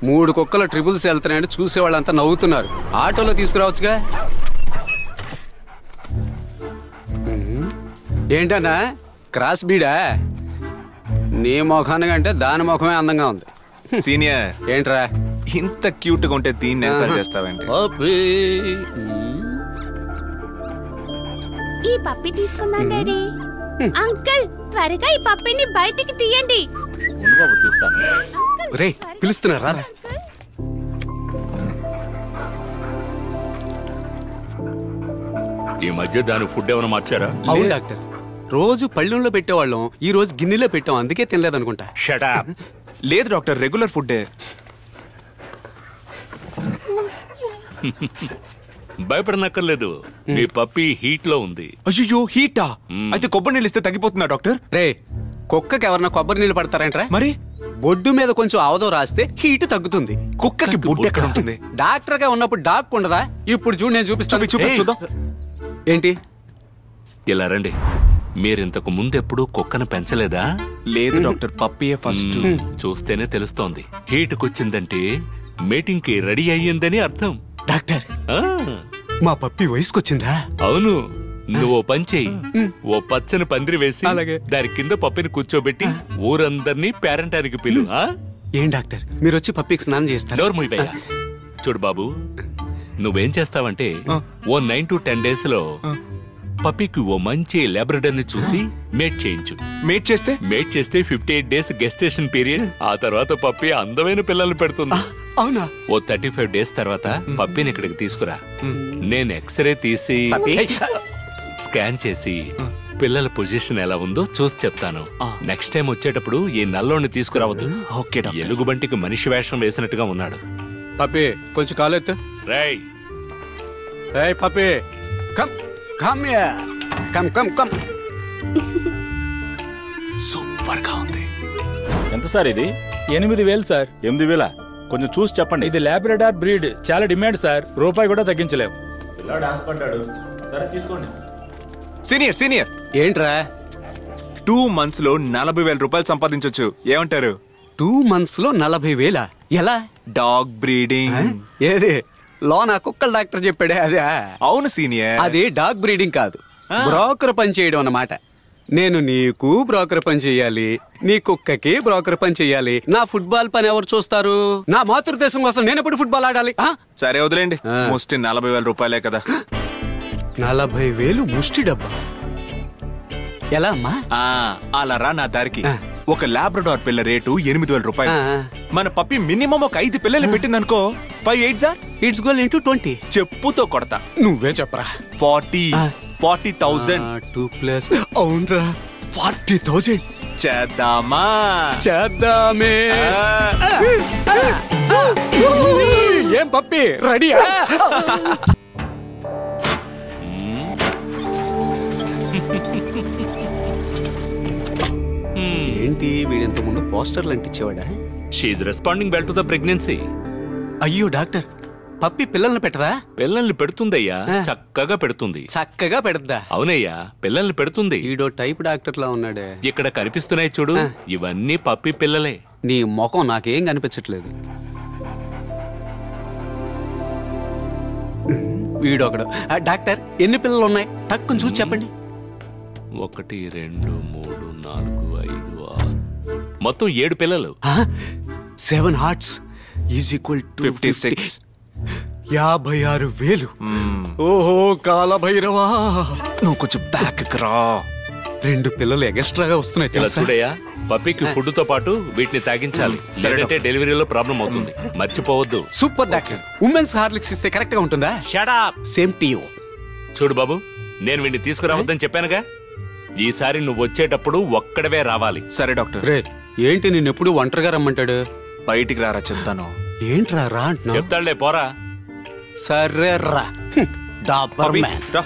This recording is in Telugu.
3 కుక్కలు ట్రిపుల్స్ వెళ్తున్నాయని చూసేవాళ్ళంతా నవ్వుతున్నారు. ఆటోలో తీసుకురావచ్చుగా. ఏంటన్నా క్రాస్ బీడా? నీ ముఖానికంటే దాని ముఖమే అందంగా ఉంది. సీనియర్ ఏంట్రా ఇంత క్యూట్ గా ఉంటే దీన్ని ఎంత చేస్తావంటే? ఈ పప్పి తీసుకుందాం డాడీ. అంకుల్ త్వరగా ఈ పప్పిని బయటికి తీయండి. రే పిలుస్తున్నారా? ఈ మధ్య దాని ఫుడ్ ఏమైనా మార్చారా? అవును డాక్టర్, రోజు పళ్ళెంలో పెట్టేవాళ్ళం, ఈ రోజు గిన్నెలో పెట్టాం, అందుకే తినలేదనుకుంటా. Shut up. లేదు డాక్టర్, రెగ్యులర్ ఫుడ్డే. భయపడనక్కర్లేదు, మీ పప్పి హీట్ లో ఉంది. అయ్యో హీటా? అయితే కొబ్బరి నీళ్ళు ఇస్తే తగ్గిపోతుందా డాక్టర్? రే కుక్కకి ఎవరన్నా కొబ్బరి నీళ్ళు పడతారంట్రా? మరి బొడ్డు మీద కొంచెం ఆవదం రాస్తే హీట్ తగ్గుతుంది. కుక్కకి బొడ్డు ఎక్కడ ఉంటుంది? డాక్టర్ గా ఉన్నప్పుడు డాక్ ఉండదా? ఇప్పుడు చూడు నేను చూపిస్తాను. చూద్దాం. ఏంటి ఇలా రండి. మీరింతకు ముందెప్పుడు కుక్కను పెంచలేదా? లేదు డాక్టర్, పప్పియే ఫస్ట్. చూస్తేనే తెలుస్తోంది. హీట్కొచ్చిందంటే మీటింగ్ కి రెడీ అయ్యిందని అర్థం. డాక్టర్ మా పప్పి వయసుకొచ్చిందా? అవును. నువ్వు పని చెయ్యి, ఓ పచ్చని పందిరి వేసి దాని కింద పప్పిని కూర్చోబెట్టి ఊరందరినీ పేరంటానికి పిలు. ఏం డాక్టర్ మీరు వచ్చి పప్పికి స్నానం చేస్తారు? చూడు బాబు, నువ్వేం చేస్తావంటే ఓ 9 to 10 days లో పప్పికి ఓ మంచి లాబ్రడార్ని చూసి మేట్ చేయించు. మేట్ చేస్తే 58 days గెస్టేషన్ పీరియడ్. ఆ తర్వాత పప్పి అందమైన పిల్లల్ని పెడుతుంది. అవునా? ఓ 35 days తర్వాత పప్పిని ఇక్కడికి తీసుకురా. నేను ఎక్స్రే తీసి స్కాన్ చేసి పిల్లల పొజిషన్ ఎలా ఉందో చూసి చెప్తాను. నెక్స్ట్ టైం వచ్చేటప్పుడు ఈ నల్లోని తీసుకురావద్దు. ఎలుగుబంటికి మనిషి వేషం వేసినట్టుగా ఉన్నాడు. పప్పి కొంచెం కాలెత్తు. రేయ్ puppy come come come come come. Super గా ఉంది. ఎంత సార్ ఇది? 8,000 సార్. 8,000? కొంచెం చూసి చెప్పండి. ఇది లాబ్రడార్ బ్రీడ్, చాలా డిమాండ్ సార్. రూపాయి కూడా తగ్గించలేము. పిల్లాడు ఆశపడ్డాడు. సరే తీసుకోండి. సీనియర్ ఏంట్రా 2 months లో 40,000 రూపాయలు సంపాదించొచ్చు. ఏమంటారు? 2 months లో 40,000? ఎలా? Dog breeding. ఏది లోనా కుక్కల డాక్టర్ చెప్పాడే అదే? అవును సీనియర్, అది డాగ్ బ్రీడింగ్ కాదు, బ్రోకర్ పని చేయడం అన్నమాట. నేను నీకు బ్రోకర్ పని చెయ్యాలి, నీ కుక్కకి బ్రోకర్ పని చెయ్యాలి. నా ఫుట్బాల్ పని ఎవరు చూస్తారు? నా మాతృదేశం కోసం నేను ఎప్పుడు ఫుట్బాల్ ఆడాలి? సరే వదిలేండి. ముష్టి 40,000 రూపాయలే కదా. 40,000 ముష్టి డబ్బా? ఎలా అమ్మా? అలా రా నా దారికి. ఒక లాబ్రడార్ పిల్ల రేటు 8,000 రూపాయలు. మన పప్పి మినిమం ఒక 5 పిల్లలు పెట్టిందనుకో, 5 8s ఇట్స్ గోల్ ఇంటూ 20. చెప్పుతో కొడతా. నువ్వే చెప్పరా. 40,000. 2+ అవునరా 40,000. చేద్దామా? చేద్దామే. ఏం పప్పి రెడీయా? ఏంటి వీడింత ముందు పోస్టర్లు అంటించేవాడా? She responding well to the pregnancy. అయ్యో డాక్టర్, పప్పి పిల్లల్ని పెట్టదా? పిల్లల్ని పెడుతుందయ్యా, చక్కగా పెడుతుంది. చక్కగా పెడద్దా? అవునయ్యా, పిల్లల్ని పెడుతుంది. ఈడో టైప్ డాక్టర్ లా ఉన్నాడే. ఇక్కడ కనిపిస్తున్నాయి చూడు, ఇవన్నీ పప్పి పిల్లలే. నీ ముఖం నాకేం కనిపించట్లేదు. వీడొకడు. డాక్టర్ ఎన్ని పిల్లలు ఉన్నాయి? టక్కుని చూసి చెప్పండి. 1 2 3 4 5 6 మొత్తం 7 పిల్లలు. 7 hearts ఈజ్ ఈక్వల్ టు 56. 56,000. ఓహో కాలభైరవా, నువ్వు కొంచెం బ్యాక్ రా. 2 పిల్లలు ఎక్స్ట్రాగా వస్తున్నాయి. ఇలా చూడయ్యా, పప్పికి ఫుడ్ తో పాటు వీటిని తాగించాలి, లేదంటే డెలివరీలో ప్రాబ్లం అవుతుంది. మర్చిపోవద్దు. Super doctor. ఉమెన్స్ హార్లిక్స్ ఇస్తే కరెక్ట్ గా ఉంటుందా? Shut up. Same to you. చూడు బాబు, నేను వీడిని తీసుకురావద్దని చెప్పానుగా. ఈసారి నువ్వు వచ్చేటప్పుడు ఒక్కడవే రావాలి. సరే డాక్టర్. రే ఏంటి నిన్నెప్పుడు ఒంటరిగా రమ్మంటాడు? బయటికి రారా చెప్తాను. ఏంట్రా రా అంటున్నా? చెప్తాడులే, పోరా. సరే రా. డాబర్ మ్యాన్. రా.